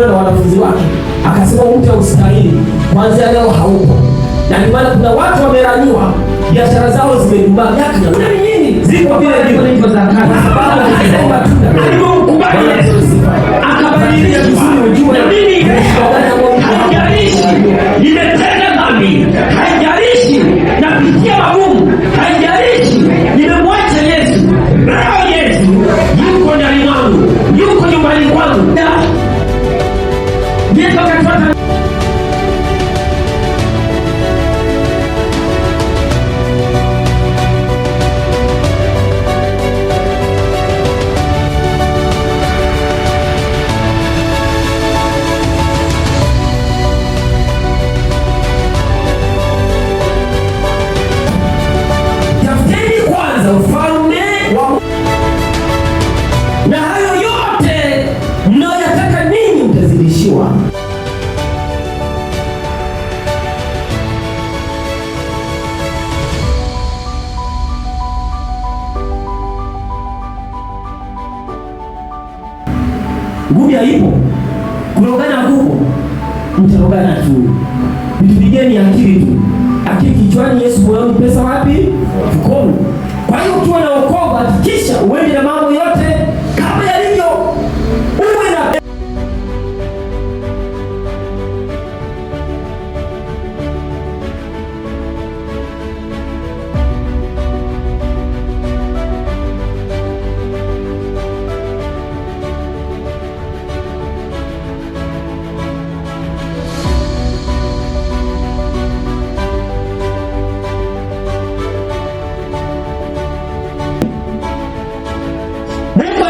akajadiliana na wanafunzi wake, akasema mtu haustahili, kuanzia leo haupo. Na ndio maana kuna watu wameraniwa, biashara zao zimedumaa miaka na nini, ziko vile vile za kazi, sababu alisema tunda alimkubali akabadilisha vizuri. Ujue mimi haijalishi nimetenda dhambi, haijalishi napitia magumu, haijalishi nimemwacha Yesu, leo Yesu yuko ndani mwangu, yuko nyumbani kwangu. Yesu akatufuata. Ufalme wa na hayo yote mnayoyataka ninyi mtazidishiwa. Nguvu haipo, kurogana kupo, mtarogana tu. Mtupigeni akili tu, akili kichwani, Yesu moyoni, pesa wapi? Mfukoni. Kwa hiyo ukiwa na wokovu, hakikisha uende na mambo yote kama yalivyo. Uwe na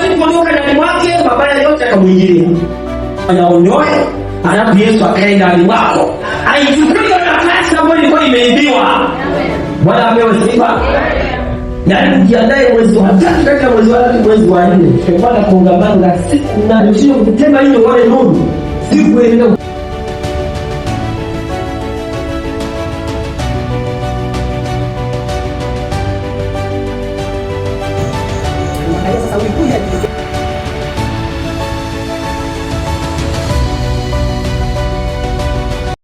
alipoondoka ndani mwake, mabaya yote akamwingilia. Anaondoe, alafu Yesu akaenda ndani mwako. Aichukue nafasi ambayo ilikuwa imeibiwa. Bwana amewe sifa. Na ukiandae mwezi wa 3 kati ya mwezi wa 3 mwezi wa 4. Kwa Bwana kongamano la siku na ndio kutema hiyo wale nuru. Siku ile